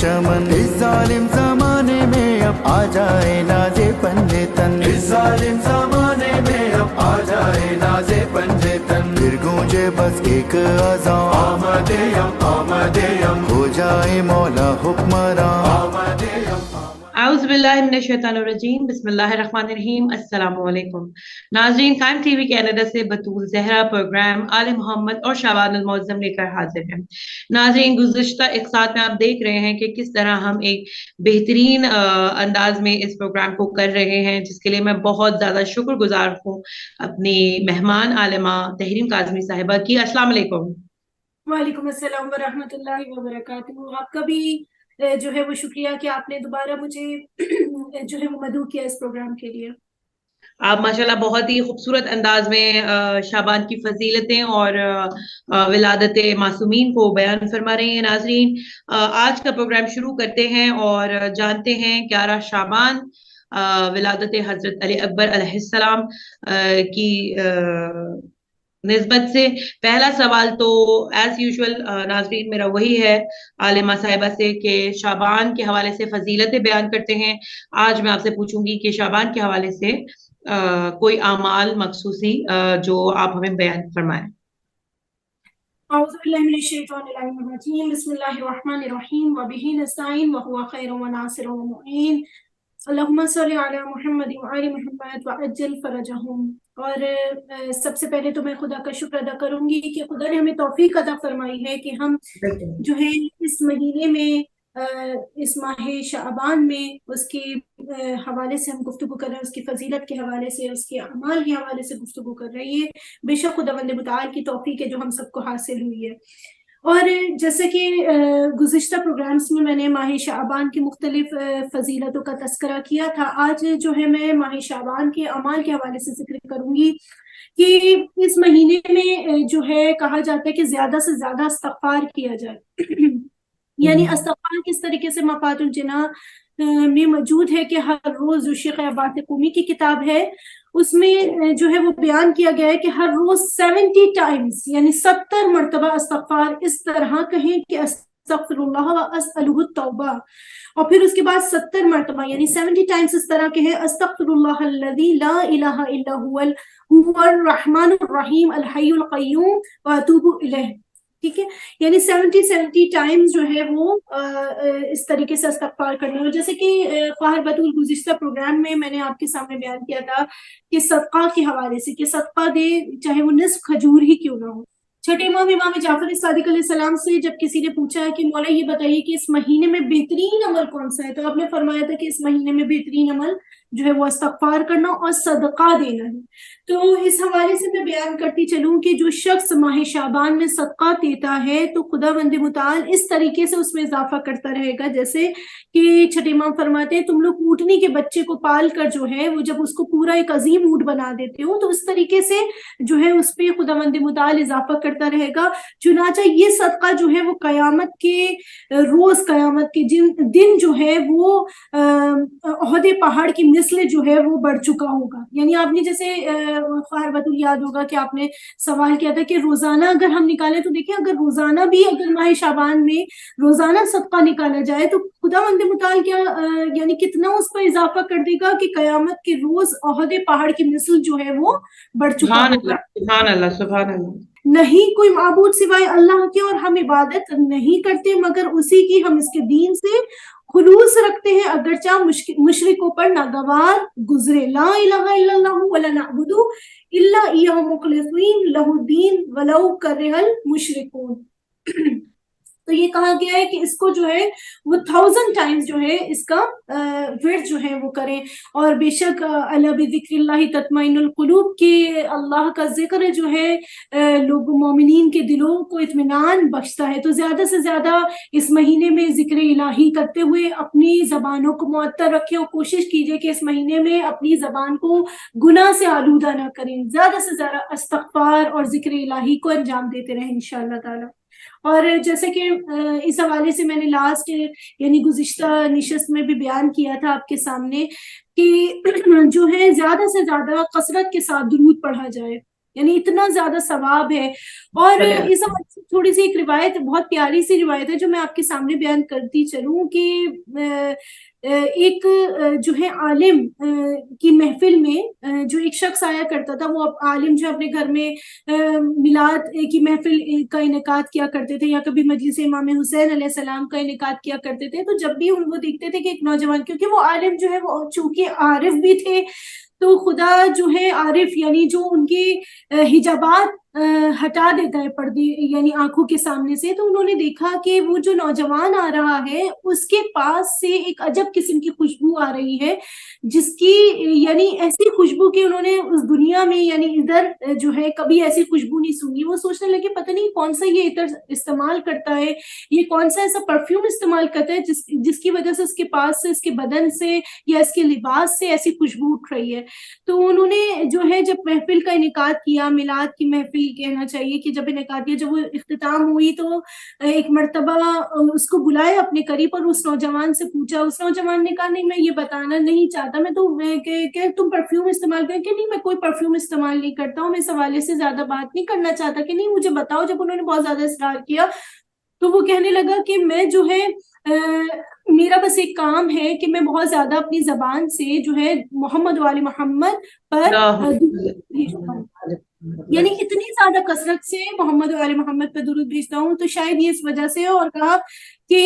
چمن، اس ظالم زمانے میں اب آ جائے نازے پنجے تن، اس ظالم زمانے میں اب آ جائے نازے پنجے تن، پھر گونجے بس ایک اذان آمد یم، ہو جائے مولا حکمراں آمد یم۔ اعوذ باللہ من الشیطان الرجیم، بسم اللہ الرحمن الرحیم۔ السلام علیکم ناظرین، قائم ٹی وی کینیڈا سے بطول زہرا پروگرام آل محمد اور شعبان المعظم لے کر حاضر ہیں۔ ناظرین، گزشتہ ایک ساتھ میں آپ دیکھ رہے ہیں کہ کس طرح ہم ایک بہترین انداز میں اس پروگرام کو کر رہے ہیں، جس کے لیے میں بہت زیادہ شکر گزار ہوں اپنی مہمان عالمہ تحریم کاظمی صاحبہ کی۔ السلام علیکم۔ وعلیکم السلام ورحمۃ اللہ وبرکاتہ۔ آپ کا بھی جو ہے وہ شکریہ کہ آپ نے دوبارہ مجھے جو ہے وہ مدعو کیا اس پروگرام کے لیے۔ آپ ماشاءاللہ بہت ہی خوبصورت انداز میں شعبان کی فضیلتیں اور ولادت معصومین کو بیان فرما رہے ہیں۔ ناظرین، آج کا پروگرام شروع کرتے ہیں اور جانتے ہیں 11 شعبان ولادت حضرت علی اکبر علیہ السلام کی نسبت سے۔ پہلا سوال تو ایز یوزول ناظرین میرا وہی ہے عالمہ صاحبہ سے کہ شعبان کے حوالے سے فضیلتیں بیان کرتے ہیں۔ آج میں آپ سے پوچھوں گی کہ شعبان کے حوالے سے کوئی اعمال مخصوصی جو آپ ہمیں بیان فرمائیں۔ اعوذ باللہ من الشیطان الرجیم، بسم اللہ الرحمن الرحیم، وبہ نستعین وہو خیر وناصر ومعین، اللہم صلی علی محمد وآل محمد وعجل فرجہم۔ اور سب سے پہلے تو میں خدا کا شکر ادا کروں گی کہ خدا نے ہمیں توفیق عطا فرمائی ہے کہ ہم جو ہے اس مہینے میں اس ماہ شعبان میں اس کے حوالے سے ہم گفتگو کر رہے ہیں، اس کی فضیلت کے حوالے سے، اس کے اعمال کے حوالے سے گفتگو کر رہے ہیں۔ بے شک خداوند متعال کی توفیق ہے جو ہم سب کو حاصل ہوئی ہے۔ اور جیسے کہ گزشتہ پروگرامز میں میں نے ماہ شعبان کی مختلف فضیلتوں کا تذکرہ کیا تھا، آج جو ہے میں ماہ شعبان کے اعمال کے حوالے سے ذکر کروں گی کہ اس مہینے میں جو ہے کہا جاتا ہے کہ زیادہ سے زیادہ استغفار کیا جائے۔ یعنی استغفار کس طریقے سے مفات الجناح میں موجود ہے کہ ہر روز جو شیخ عباد قومی کی کتاب ہے اس میں جو ہے وہ بیان کیا گیا ہے کہ ہر روز 70 ٹائمز یعنی 70 مرتبہ استغفار اس طرح کہیں کہ استغفر اللہ واسألہ التوبہ، اور پھر اس کے بعد 70 مرتبہ یعنی 70 ٹائمز اس طرح کہیں استغفر اللہ الذی لا الہ الا هو الرحمن الرحیم الحی القیوم واتوب الیہ۔ ٹھیک ہے، یعنی 70 ٹائمز جو ہے وہ اس طریقے سے استغفار کرنا ہے۔ جیسے کہ خواہر بطول گزشتہ پروگرام میں میں نے آپ کے سامنے بیان کیا تھا کہ صدقہ کے حوالے سے کہ صدقہ دے چاہے وہ نصف کھجور ہی کیوں نہ ہو۔ چھٹے امام جعفر صادق علیہ السلام سے جب کسی نے پوچھا کہ مولا یہ بتائیے کہ اس مہینے میں بہترین عمل کون سا ہے، تو آپ نے فرمایا تھا کہ اس مہینے میں بہترین عمل جو ہے وہ استغفار کرنا اور صدقہ دینا ہے۔ تو اس حوالے سے میں بیان کرتی چلوں کہ جو شخص ماہ شعبان میں صدقہ دیتا ہے تو خداوند متعال اس طریقے سے اس میں اضافہ کرتا رہے گا، جیسے کہ چھٹے امام فرماتے ہیں تم لوگ اونٹنی کے بچے کو پال کر جو ہے وہ جب اس کو پورا ایک عظیم اونٹ بنا دیتے ہو تو اس طریقے سے جو ہے اس پہ خداوند متعال اضافہ کرتا رہے گا۔ چنانچہ یہ صدقہ جو ہے وہ قیامت کے روز، قیامت کے دن جو ہے وہ احد پہاڑ کی مثل جو ہے وہ بڑھ چکا ہوگا۔ یعنی آپ نے جیسے خواہر بطول یاد ہوگا کہ آپ نے سوال کیا تھا کہ روزانہ اگر ہم نکالیں تو دیکھیں اگر روزانہ بھی اگر ماہ شعبان میں روزانہ صدقہ نکالا جائے تو خداوند متعال کیا یعنی کتنا اس پر اضافہ کر دے گا کہ قیامت کے روز احد پہاڑ کی مثل جو ہے وہ بڑھ چکا ہوگا۔ سبحان اللہ، سبحان اللہ۔ نہیں کوئی معبود سوائے اللہ کے اور ہم عبادت نہیں کرتے مگر اسی کی، ہم اس کے دین سے خلوص رکھتے ہیں اگرچہ مشرکوں پر ناگوار گزرے۔ لا الہ الا اللہ ولا نعبد الا ایہ مخلصین لہ الدین ولو کرہ المشرکون۔ تو یہ کہا گیا ہے کہ اس کو جو ہے وہ 1000 ٹائمز جو ہے اس کا ورد جو ہے وہ کریں، اور بے شک الا بذکر اللہ تطمئن القلوب کہ اللہ کا ذکر جو ہے لوگ مومنین کے دلوں کو اطمینان بخشتا ہے۔ تو زیادہ سے زیادہ اس مہینے میں ذکر الہی کرتے ہوئے اپنی زبانوں کو معطر رکھیں اور کوشش کیجئے کہ اس مہینے میں اپنی زبان کو گناہ سے آلودہ نہ کریں، زیادہ سے زیادہ استغفار اور ذکر الہی کو انجام دیتے رہیں انشاءاللہ تعالی۔ اور جیسے کہ اس حوالے سے میں نے لاسٹ یعنی گزشتہ نشست میں بھی بیان کیا تھا آپ کے سامنے کہ جو ہے زیادہ سے زیادہ کثرت کے ساتھ درود پڑھا جائے۔ یعنی اتنا زیادہ ثواب ہے. اور اس تھوڑی سی ایک روایت، بہت پیاری سی روایت ہے جو میں آپ کے سامنے بیان کرتی چلوں کہ ایک جو ہے عالم کی محفل میں جو ایک شخص آیا کرتا تھا، وہ عالم جو اپنے گھر میں میلاد کی محفل کا انعقاد کیا کرتے تھے، یا کبھی مجلس امام حسین علیہ السلام کا انعقاد کیا کرتے تھے. تو جب بھی وہ دیکھتے تھے کہ ایک نوجوان، کیونکہ وہ عالم جو ہے وہ چونکہ عارف بھی تھے، تو خدا جو ہے عارف یعنی جو ان کے حجابات ہٹا دیتا ہے پردے یعنی آنکھوں کے سامنے سے، تو انہوں نے دیکھا کہ وہ جو نوجوان آ رہا ہے اس کے پاس سے ایک عجب قسم کی خوشبو آ رہی ہے، جس کی یعنی ایسی خوشبو کہ انہوں نے اس دنیا میں یعنی ادھر جو ہے کبھی ایسی خوشبو نہیں سنی. وہ سوچنے لگے پتہ نہیں کون سا یہ عطر استعمال کرتا ہے، یہ کون سا ایسا پرفیوم استعمال کرتا ہے جس کی وجہ سے اس کے پاس سے، اس کے بدن سے یا اس کے لباس سے ایسی خوشبو اٹھ رہی ہے. تو انہوں نے جو ہے جب محفل کا انعقاد کیا، میلاد کی محفل کہنا چاہیے کہ جب انعقاد کیا، جب وہ اختتام ہوئی تو ایک مرتبہ اس کو بلایا اپنے قریب اور اس نوجوان سے پوچھا. اس نوجوان نے کہا نہیں میں یہ بتانا نہیں چاہتا، میں تو کہ تم پرفیوم استعمال کریں، کہ نہیں میں کوئی پرفیوم استعمال نہیں کرتا ہوں، میں اس حوالے سے زیادہ بات نہیں کرنا چاہتا، کہ نہیں مجھے بتاؤ. جب انہوں نے بہت زیادہ اصرار کیا تو وہ کہنے لگا کہ میں جو ہے میرا بس ایک کام ہے کہ میں بہت زیادہ اپنی زبان سے جو ہے محمد و آل محمد پر یعنی اتنی زیادہ کثرت سے محمد و آل محمد پہ درود بھیجتا ہوں. تو شاید یہ اس وجہ سے. اور کہا کہ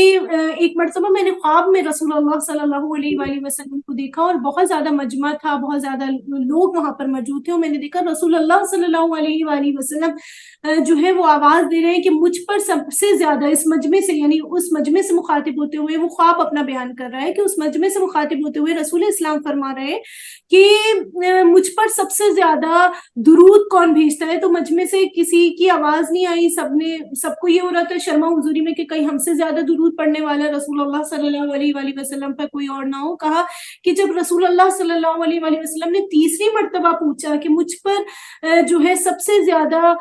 ایک مرتبہ میں نے خواب میں رسول اللہ صلی اللہ علیہ وآلہ وسلم کو دیکھا، اور بہت زیادہ مجمع تھا، بہت زیادہ لوگ وہاں پر موجود تھے، اور میں نے دیکھا رسول اللہ صلی اللہ علیہ وآلہ وسلم جو ہے وہ آواز دے رہے ہیں کہ مجھ پر سب سے زیادہ اس مجمع سے، یعنی اس مجمع سے مخاطب ہوتے ہوئے وہ خواب اپنا بیان کر رہا ہے کہ اس مجمع سے مخاطب ہوتے ہوئے رسول اسلام فرما رہے ہیں کہ مجھ پر سب سے زیادہ درود کون بھیجتا ہے. تو مجمع سے کسی کی آواز نہیں آئی، سب کو یہ ہو رہا تھا شرما حضوری میں کہ کہیں ہم سے زیادہ درود پڑھنے والا رسول اللہ صلی اللہ علیہ وآلہ وسلم پر کوئی اور نہ ہو. کہا کہ جب رسول اللہ صلی اللہ علیہ وآلہ وسلم نے تیسری مرتبہ پوچھا کہ مجھ پر جو ہے سب سے زیادہ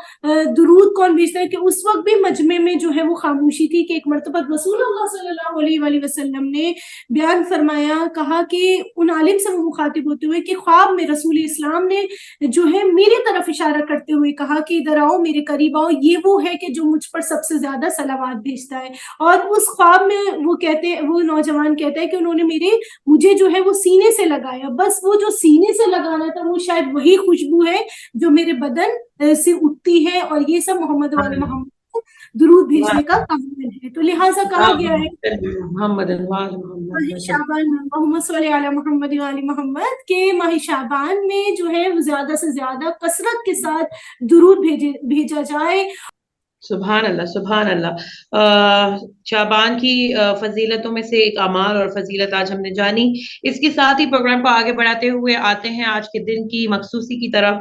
درود کون بھیجتا ہے، کہ اس وقت بھی مجمع میں جو ہے وہ خاموشی تھی. کہ ایک مرتبہ رسول اللہ صلی اللہ علیہ وآلہ وسلم نے بیان فرمایا، کہا کہ ان عالم سے وہ مخاطب ہوتے ہوئے کہ خواب میں رسول اسلام نے جو ہے میری طرف اشارہ کرتے ہوئے کہا کہ ادھر آؤ، میرے قریب آؤ، یہ وہ ہے کہ جو مجھ پر سب سے زیادہ صلوات بھیجتا ہے. اور اس خواب میں وہ نوجوان کہتا ہے کہ انہوں نے مجھے جو ہے وہ سینے سے لگایا، بس وہ جو سینے سے لگانا تھا وہ شاید وہی خوشبو ہے جو میرے بدن سے اٹھتی ہے، اور یہ سب محمد و آل محمد کو درود بھیجنے کا قابل ہے. تو لہٰذا کہا گیا ہے محمد ماہ شعبان محمد صلی اللہ علیہ محمد و آل محمد کے ماہ شعبان میں جو ہے زیادہ سے زیادہ کثرت کے ساتھ درود بھیجا جائے. سبحان اللہ سبحان اللہ. شعبان کی فضیلتوں میں سے ایک اعمال اور فضیلت آج ہم نے جانی. اس کے ساتھ ہی پروگرام کو آگے بڑھاتے ہوئے آتے ہیں آج کے دن کی مخصوصی کی طرف.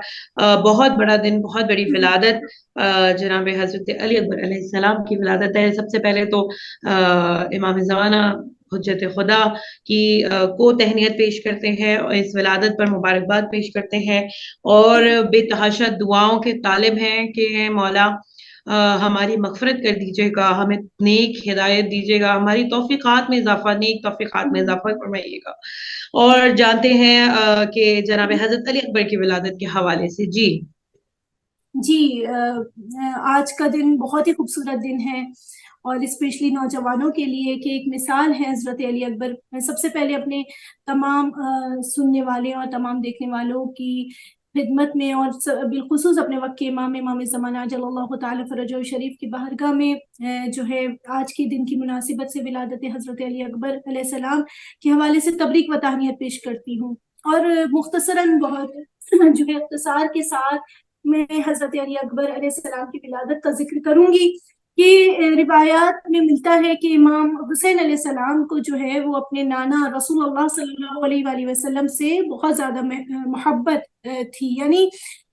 بہت بڑا دن، بہت بڑی ولادت جناب حضرت علی اکبر علیہ السلام کی ولادت ہے. سب سے پہلے تو امام زمانہ حجت خدا کی کو تہنیت پیش کرتے ہیں اور اس ولادت پر مبارکباد پیش کرتے ہیں، اور بے تحاشا دعاؤں کے طالب ہیں کہ مولا ہماری مغفرت کر دیجیے گا، ہمیں نیک ہدایت دیجیے گا، ہماری توفیقات میں اضافہ، نیک توفیقات میں اضافہ فرمائیے گا. اور جانتے ہیں کہ جناب حضرت علی اکبر کی ولادت کے حوالے سے جی آج کا دن بہت ہی خوبصورت دن ہے، اور اسپیشلی نوجوانوں کے لیے کہ ایک مثال ہے حضرت علی اکبر. میں سب سے پہلے اپنے تمام سننے والے اور تمام دیکھنے والوں کی خدمت میں، اور بالخصوص اپنے وقت کے امام زمانہ عجل اللہ تعالی فرجہ شریف کی بارگاہ میں جو ہے آج کے دن کی مناسبت سے ولادت حضرت علی اکبر علیہ السلام کے حوالے سے تبریک و تہنیت پیش کرتی ہوں. اور مختصراً بہت جو ہے اختصار کے ساتھ میں حضرت علی اکبر علیہ السلام کی ولادت کا ذکر کروں گی. کہ روایات میں ملتا ہے کہ امام حسین علیہ السلام کو جو ہے وہ اپنے نانا رسول اللہ صلی اللہ علیہ وآلہ وسلم سے بہت زیادہ محبت تھی. یعنی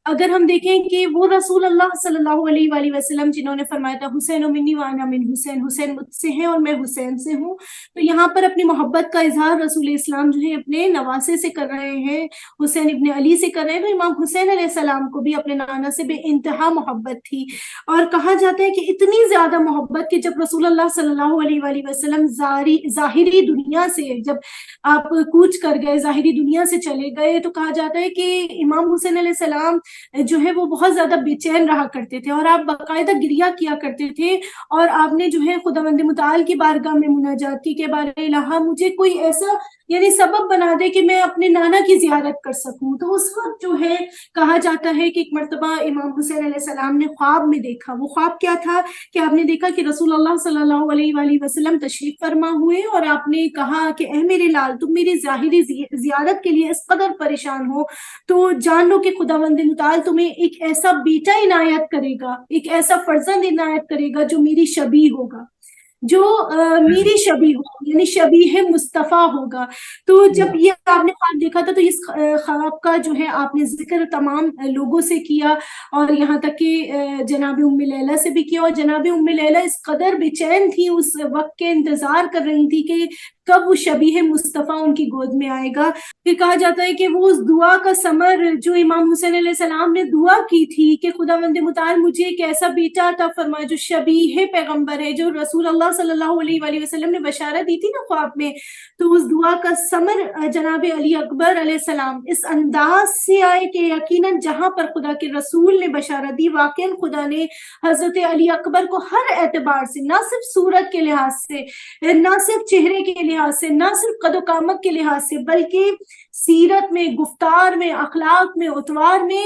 اگر ہم دیکھیں کہ وہ رسول اللہ صلی اللہ علیہ وآلہ وسلم جنہوں نے فرمایا تھا حسین منی وانا من حسین، حسین مجھ سے ہے اور میں حسین سے ہوں، تو یہاں پر اپنی محبت کا اظہار رسول اسلام جو ہے اپنے نواسے سے کر رہے ہیں، حسین ابن علی سے کر رہے ہیں. تو امام حسین علیہ السلام کو بھی اپنے نانا سے بے انتہا محبت تھی، اور کہا جاتا ہے کہ اتنی زیادہ محبت کہ جب رسول اللہ صلی اللہ علیہ وآلہ وسلم ظاہری دنیا سے جب آپ کوچ کر گئے، ظاہری دنیا سے چلے گئے، تو کہا جاتا ہے کہ امام حسین علیہ السلام جو ہے وہ بہت زیادہ بے چین رہا کرتے تھے، اور آپ باقاعدہ گریہ کیا کرتے تھے، اور آپ نے جو ہے خداوند متعال کی بارگاہ میں مناجات کی کہ بار الہ مجھے کوئی ایسا یعنی سبب بنا دے کہ میں اپنے نانا کی زیارت کر سکوں۔ تو اس وقت جو ہے کہا جاتا ہے کہ ایک مرتبہ امام حسین علیہ السلام نے خواب میں دیکھا۔ وہ خواب کیا تھا کہ آپ نے دیکھا کہ رسول اللہ صلی اللہ علیہ وآلہ وسلم تشریف فرما ہوئے، اور آپ نے کہا کہ اے میرے لال، تم میری ظاہری زیارت کے لیے اس قدر پریشان ہو تو جان لو کہ خداوند متعال تمہیں ایک ایسا بیٹا عنایت کرے گا، ایک ایسا فرزند عنایت کرے گا جو میری شبیہ ہوگا، جو میری شبیہ ہو، یعنی شبیہ مصطفیٰ ہوگا۔ تو جب یہ آپ نے خواب دیکھا تھا تو اس خواب کا جو ہے آپ نے ذکر تمام لوگوں سے کیا، اور یہاں تک کہ جناب ام لیلہ سے بھی کیا، اور جناب ام لیلہ اس قدر بے چین تھی، اس وقت کے انتظار کر رہی تھی کہ کب وہ شبیہ مصطفیٰ ان کی گود میں آئے گا۔ پھر کہا جاتا ہے کہ وہ اس دعا کا ثمر جو امام حسین علیہ السلام نے دعا کی تھی کہ خداوند متعال مجھے ایک ایسا بیٹا عطا فرمائے جو شبیہ پیغمبر ہے، جو رسول اللہ صلی اللہ علیہ وآلہ وسلم نے بشارت دی تھی نا خواب میں، تو اس دعا کا ثمر جناب علی اکبر علیہ السلام اس انداز سے آئے کہ یقیناً جہاں پر خدا کے رسول نے بشارت دی، واقعاً خدا نے حضرت علی اکبر کو ہر اعتبار سے، نہ صرف صورت کے لحاظ سے، نہ صرف چہرے کے لحاظ سے، نہ صرف قد و قامت کے لحاظ سے، بلکہ سیرت میں، گفتار میں، اخلاق میں، اتوار میں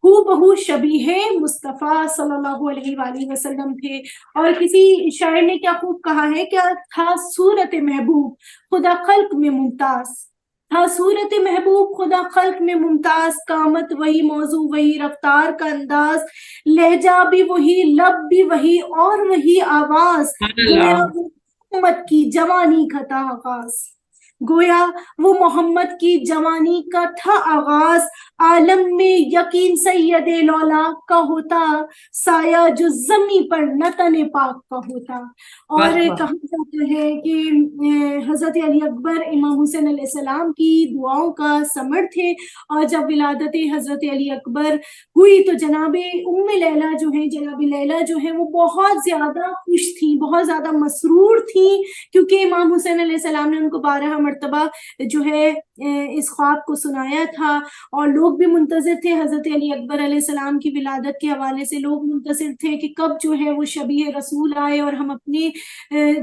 ہو بہو شبیہ مصطفیٰ صلی اللہ علیہ وآلہ وسلم تھے۔ اور کسی شاعر نے کیا خوب کہا ہے، کیا تھا صورت محبوب خدا خلق میں ممتاز، تھا صورت محبوب خدا خلق میں ممتاز، قامت وہی، موضوع وہی، رفتار کا انداز، لہجہ بھی وہی، لب بھی وہی، اور وہی آواز، گویا وہ محمد کی جوانی کا تھا آغاز، گویا وہ محمد کی جوانی کا تھا آغاز، عالم میں یقین سید لولا کا ہوتا، سایہ جو زمیں پر نہ تن پاک کا ہوتا۔ اور کہا جاتا ہے کہ حضرت علی اکبر امام حسین علیہ السلام کی دعاؤں کا ثمر تھے، اور جب ولادت حضرت علی اکبر ہوئی تو جناب ام لیلہ جو ہیں، جناب لیلہ جو ہیں، وہ بہت زیادہ خوش تھیں، بہت زیادہ مسرور تھیں، کیونکہ امام حسین علیہ السلام نے ان کو 12 مرتبہ جو ہے اس خواب کو سنایا تھا، اور لوگ بھی منتظر تھے حضرت علی اکبر علیہ السلام کی ولادت کے حوالے سے، لوگ منتظر تھے کہ کب جو ہے وہ شبیہ رسول آئے اور ہم اپنے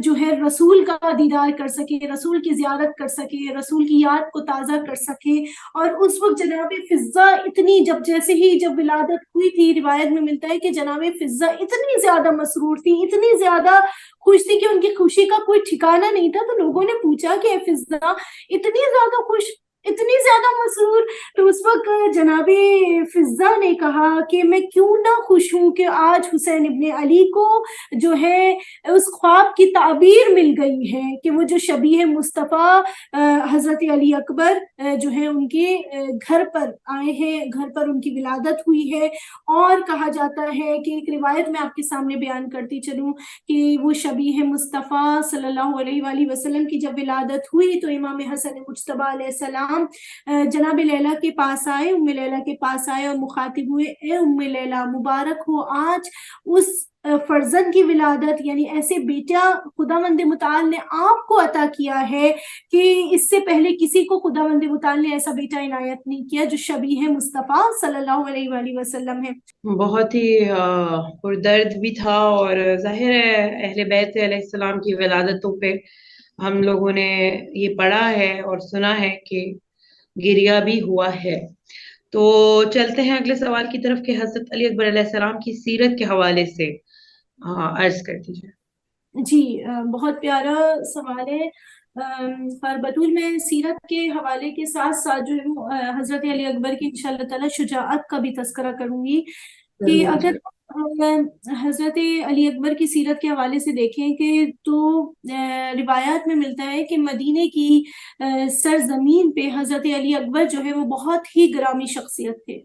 جو ہے رسول کا دیدار کر سکیں، رسول کی زیارت کر سکیں، رسول کی یاد کو تازہ کر سکیں۔ اور اس وقت جناب فضہ اتنی، جب ولادت ہوئی تھی، روایت میں ملتا ہے کہ جناب فضہ اتنی زیادہ مسرور تھی، اتنی زیادہ خوش تھی کہ ان کی خوشی کا کوئی ٹھکانہ نہیں تھا۔ تو لوگوں نے پوچھا کہ اے فضہ اتنی زیادہ خوش، اتنی زیادہ مسرور، تو اس وقت جناب فضہ نے کہا کہ میں کیوں نہ خوش ہوں کہ آج حسین ابن علی کو جو ہے اس خواب کی تعبیر مل گئی ہے کہ وہ جو شبیہ مصطفیٰ حضرت علی اکبر جو ہے ان کے گھر پر آئے ہیں، گھر پر ان کی ولادت ہوئی ہے۔ اور کہا جاتا ہے کہ ایک روایت میں آپ کے سامنے بیان کرتی چلوں کہ وہ شبیہ مصطفیٰ صلی اللہ علیہ وآلہ وسلم کی جب ولادت ہوئی تو امام حسن مجتبیٰ علیہ السلام جناب لیلہ کے پاس آئے، ام لیلہ کے پاس آئے اور مخاطب ہوئے، اے ام لیلہ مبارک ہو آج اس فرزند کی ولادت، یعنی ایسے بیٹا خداوند متعال نے آپ کو عطا کیا ہے کہ اس سے پہلے کسی کو خداوند متعال نے ایسا بیٹا عنایت نہیں کیا جو شبیہ مصطفیٰ صلی اللہ علیہ وآلہ وسلم ہے۔ بہت ہی پردرد بھی تھا، اور ظاہر ہے اہل بیت علیہ السلام کی ولادتوں پہ ہم لوگوں نے یہ پڑھا ہے اور سنا ہے کہ گریہ بھی ہوا ہے۔ تو چلتے ہیں اگلے سوال کی طرف کہ حضرت علی اکبر علیہ السلام کی سیرت کے حوالے سے عرض کر دیجیے۔ جی بہت پیارا سوال ہے۔ پر بطول میں سیرت کے حوالے کے ساتھ ساتھ جو ہے حضرت علی اکبر کی انشاءاللہ تعالی شجاعت کا بھی تذکرہ کروں گی کہ اگر حضرت علی اکبر کی سیرت کے حوالے سے دیکھیں کہ تو روایات میں ملتا ہے کہ مدینے کی سرزمین پہ حضرت علی اکبر جو ہے وہ بہت ہی گرامی شخصیت تھے،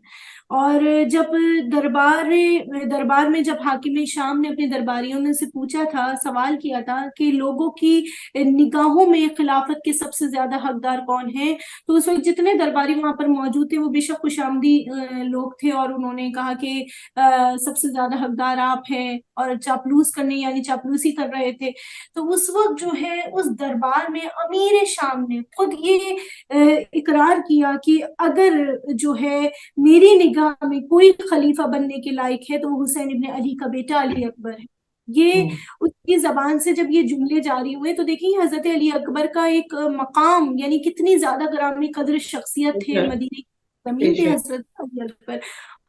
اور جب دربار میں جب حاکم شام نے اپنے درباریوں میں سے پوچھا تھا، سوال کیا تھا کہ لوگوں کی نگاہوں میں خلافت کے سب سے زیادہ حقدار کون ہیں، تو اس وقت جتنے درباری وہاں پر موجود تھے وہ بے شک خوش آمدی لوگ تھے، اور انہوں نے کہا کہ سب سے زیادہ حقدار آپ ہیں، اور چاپلوس کرنے یعنی چاپلوسی کر رہے تھے۔ تو اس وقت جو ہے اس دربار میں امیر شام نے خود یہ اقرار کیا کہ اگر جو ہے میری نگاہ دنیا میں کوئی خلیفہ بننے کے لائق ہے تو وہ حسین ابن علی کا بیٹا علی اکبر ہے. یہ اس کی زبان سے جب یہ جملے جاری ہوئے تو دیکھیں حضرت علی اکبر کا ایک مقام، یعنی کتنی زیادہ گرامی قدر شخصیت تھے مدینے کی زمین پہ حضرت علی اکبر.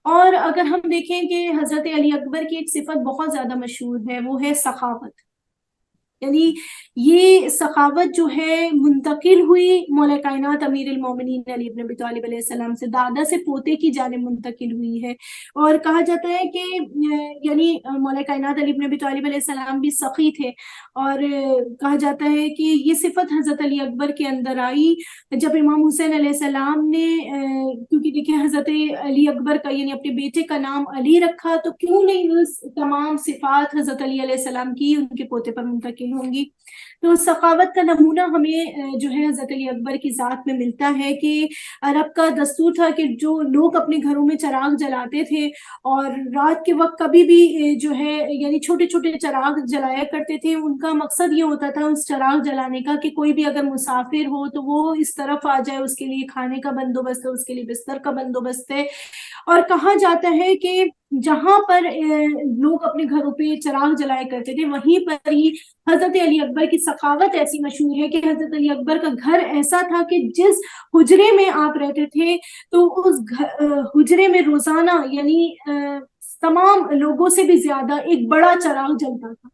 اور اگر ہم دیکھیں کہ حضرت علی اکبر کی ایک صفت بہت زیادہ مشہور ہے، وہ ہے سخاوت. یعنی یہ سخاوت جو ہے منتقل ہوئی مولا کائنات امیر المومنین علی بن ابی طالب علیہ السلام سے، دادا سے پوتے کی جانب منتقل ہوئی ہے. اور کہا جاتا ہے کہ یعنی مولا کائنات علی بن ابی طالب علیہ السلام بھی سخی تھے، اور کہا جاتا ہے کہ یہ صفت حضرت علی اکبر کے اندر آئی جب امام حسین علیہ السلام نے کیونکہ دیکھیں حضرت علی اکبر کا یعنی اپنے بیٹے کا نام علی رکھا، تو کیوں نہیں اس تمام صفات حضرت علی علیہ السلام کی ان کے پوتے پر منتقل ہوں گی. تو سخاوت کا نمونہ ہمیں جو ہے حضرت علی اکبر کی ذات میں ملتا ہے کہ عرب کا دستور تھا کہ جو لوگ اپنے گھروں میں چراغ جلاتے تھے اور رات کے وقت کبھی بھی جو ہے یعنی چھوٹے چھوٹے چراغ جلایا کرتے تھے، ان کا مقصد یہ ہوتا تھا اس چراغ جلانے کا کہ کوئی بھی اگر مسافر ہو تو وہ اس طرف آ جائے، اس کے لیے کھانے کا بندوبست ہے، اس کے لیے بستر کا بندوبست ہے. اور کہا جاتا ہے کہ جہاں پر لوگ اپنے گھروں پہ چراغ جلایا کرتے تھے وہیں پر ہی حضرت علی اکبر کی سخاوت ایسی مشہور ہے کہ حضرت علی اکبر کا گھر ایسا تھا کہ جس حجرے میں آپ رہتے تھے تو اس حجرے میں روزانہ یعنی تمام لوگوں سے بھی زیادہ ایک بڑا چراغ جلتا تھا.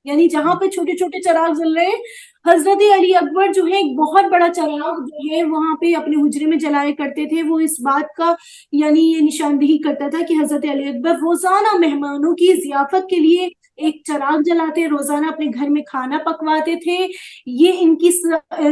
یعنی جہاں پہ چھوٹے چھوٹے چراغ جل رہے ہیں، حضرت علی اکبر جو ہے ایک بہت بڑا چراغ جو ہے وہاں پہ اپنے حجرے میں جلایا کرتے تھے. وہ اس بات کا یعنی یہ نشاندہی کرتا تھا کہ حضرت علی اکبر روزانہ مہمانوں کی ضیافت کے لیے ایک چراغ جلاتے، روزانہ اپنے گھر میں کھانا پکواتے تھے. یہ ان کی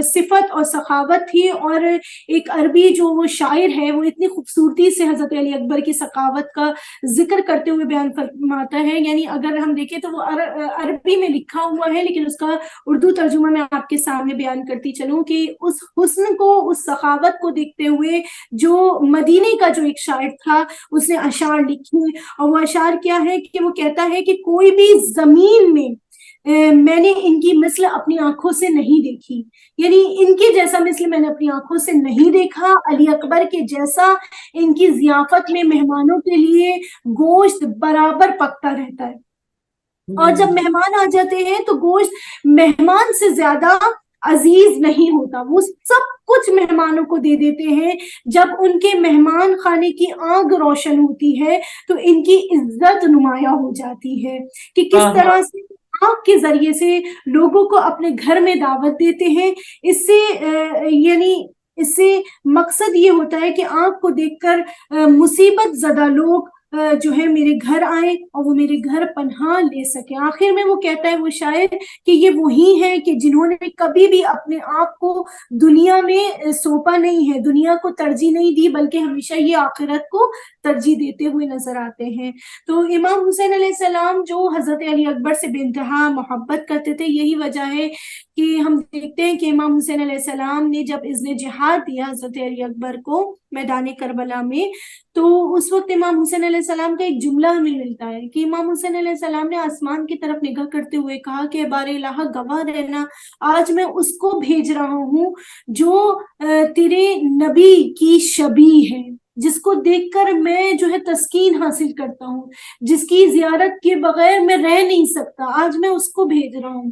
صفت اور سخاوت تھی. اور ایک عربی جو وہ شاعر ہے وہ اتنی خوبصورتی سے حضرت علی اکبر کی سخاوت کا ذکر کرتے ہوئے بیان فرماتا ہے. یعنی اگر ہم دیکھیں تو وہ عربی میں لکھا ہوا ہے لیکن اس کا اردو ترجمہ میں آپ کے سامنے بیان کرتی چلوں کہ اس حسن کو، اس سخاوت کو دیکھتے ہوئے جو مدینے کا جو ایک شاعر تھا اس نے اشعار لکھی. اور وہ اشعار کیا ہے کہ وہ کہتا ہے کہ کوئی بھی زمین میں نے ان کی مثل اپنی آنکھوں سے نہیں دیکھی، یعنی ان کے جیسا مثل میں نے اپنی آنکھوں سے نہیں دیکھا. علی اکبر کے جیسا ان کی ضیافت میں مہمانوں کے لیے گوشت برابر پکتا رہتا ہے. اور جب مہمان آ جاتے ہیں تو گوشت مہمان سے زیادہ عزیز نہیں ہوتا، وہ سب کچھ مہمانوں کو دے دیتے ہیں. جب ان کے مہمان خانے کی آنکھ روشن ہوتی ہے تو ان کی عزت نمایاں ہو جاتی ہے کہ کس طرح سے آنکھ کے ذریعے سے لوگوں کو اپنے گھر میں دعوت دیتے ہیں. اس سے یعنی اس سے مقصد یہ ہوتا ہے کہ آنکھ کو دیکھ کر مصیبت زدہ لوگ جو ہے میرے گھر آئیں اور وہ میرے گھر پناہ لے سکیں. آخر میں وہ کہتا ہے وہ شاعر کہ یہ وہی ہیں کہ جنہوں نے کبھی بھی اپنے آپ کو دنیا میں سونپا نہیں ہے، دنیا کو ترجیح نہیں دی، بلکہ ہمیشہ یہ آخرت کو ترجیح دیتے ہوئے نظر آتے ہیں. تو امام حسین علیہ السلام جو حضرت علی اکبر سے بے انتہا محبت کرتے تھے، یہی وجہ ہے کہ ہم دیکھتے ہیں کہ امام حسین علیہ السلام نے جب اذن جہاد دیا حضرت علی اکبر کو میدان کربلا میں، تو اس وقت امام حسین علیہ السلام کا ایک جملہ ہمیں ملتا ہے کہ امام حسین علیہ السلام نے آسمان کی طرف نگاہ کرتے ہوئے کہا کہ بار الہ گواہ رہنا، آج میں اس کو بھیج رہا ہوں جو تیرے نبی کی شبیہ ہے، جس کو دیکھ کر میں جو ہے تسکین حاصل کرتا ہوں، جس کی زیارت کے بغیر میں رہ نہیں سکتا، آج میں اس کو بھیج رہا ہوں.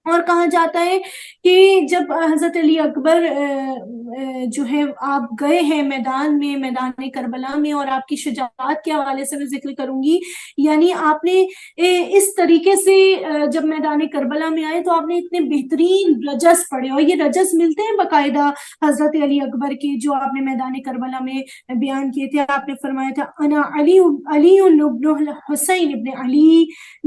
اور کہا جاتا ہے کہ جب حضرت علی اکبر جو ہے آپ گئے ہیں میدان کربلا میں، اور آپ کی شجاعت کے حوالے سے میں ذکر کروں گی، یعنی آپ نے اس طریقے سے جب میدان کربلا میں آئے تو آپ نے اتنے بہترین رجس پڑھے، اور یہ رجس ملتے ہیں باقاعدہ حضرت علی اکبر کے جو آپ نے میدان کربلا میں بیان کیے تھے. آپ نے فرمایا تھا انا علی ابن حسین ابن علی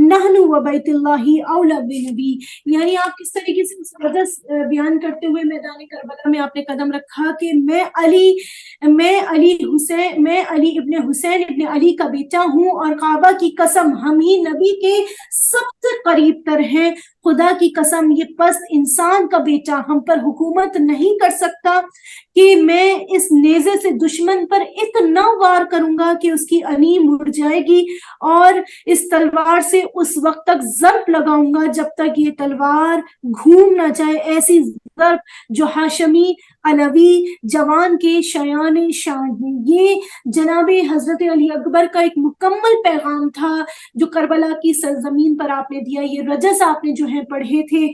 نحن و بیت اللہ اولا بنبی. یعنی آپ کس طریقے سے اس رجس بیان کرتے ہوئے میدان کربلا میں آپ نے قدم رکھا کہ میں علی ابن حسین ابن علی کا بیٹا ہوں، اور کعبہ کی قسم ہم ہی نبی کے سب سے قریب تر ہیں. خدا کی قسم یہ پست انسان کا بیٹا ہم پر حکومت نہیں کر سکتا کہ میں اس نیزے سے دشمن پر اتنا وار کروں گا کہ اس کی انی مڑ جائے گی، اور اس تلوار سے اس وقت تک ضرب لگاؤں گا جب تک یہ تلوار گھوم نہ جائے. ایسی ضرب جو ہاشمی علوی جوان کے شایان شان ہیں۔ یہ جناب حضرت علی اکبر کا ایک مکمل پیغام تھا جو کربلا کی سرزمین پر آپ نے دیا۔ یہ رجس آپ نے جو ہے پڑھے تھے۔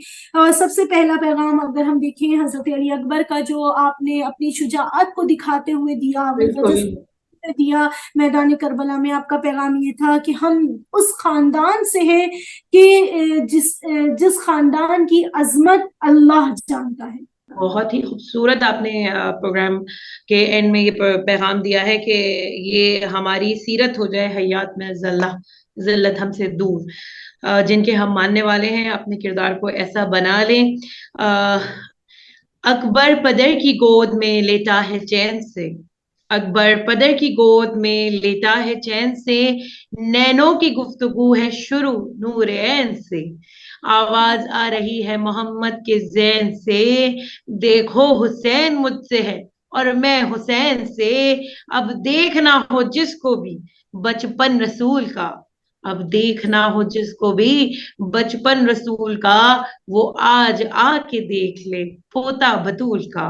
سب سے پہلا پیغام اگر ہم دیکھیں حضرت علی اکبر کا جو آپ نے اپنی شجاعت کو دکھاتے ہوئے دیا، بالکل دیا میدان کربلا میں، آپ کا پیغام یہ تھا کہ ہم اس خاندان سے ہیں کہ جس خاندان کی عظمت اللہ جانتا ہے۔ بہت ہی خوبصورت آپ نے پروگرام کے اینڈ میں یہ پیغام دیا ہے کہ یہ ہماری سیرت ہو جائے حیات میں ذلت ہم سے دور، جن کے ہم ماننے والے ہیں اپنے کردار کو ایسا بنا لیں۔ اکبر پدر کی گود میں لیٹا ہے چین سے، اکبر پدر کی گود میں لیٹا ہے چین سے، نینوں کی گفتگو ہے شروع نور عین سے، آواز آ رہی ہے محمد کے ذہن سے، دیکھو حسین مجھ سے ہے اور میں حسین سے، اب دیکھنا ہو جس کو بھی بچپن رسول کا، اب دیکھنا ہو جس کو بھی بچپن رسول کا، وہ آج آ کے دیکھ لے پوتا بطول کا۔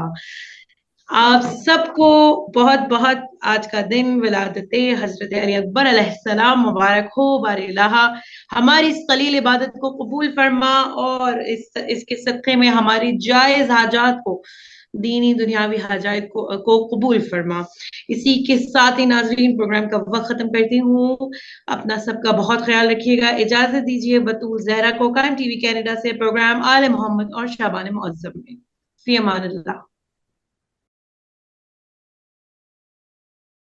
آپ سب کو بہت بہت آج کا دن ولادت حضرت علی اکبر علیہ السلام مبارک ہو۔ بار الہ ہماری اس قلیل عبادت کو قبول فرما اور اس کے صدقے میں ہماری جائز حاجات کو، دینی دنیاوی حاجات کو قبول فرما۔ اسی کے ساتھ ہی ناظرین پروگرام کا وقت ختم کرتی ہوں۔ اپنا سب کا بہت خیال رکھیے گا۔ اجازت دیجیے بطول زہرا کو، قائم ٹی وی کینیڈا سے پروگرام آل محمد اور شعبان معظم میں۔ فی امان اللہ۔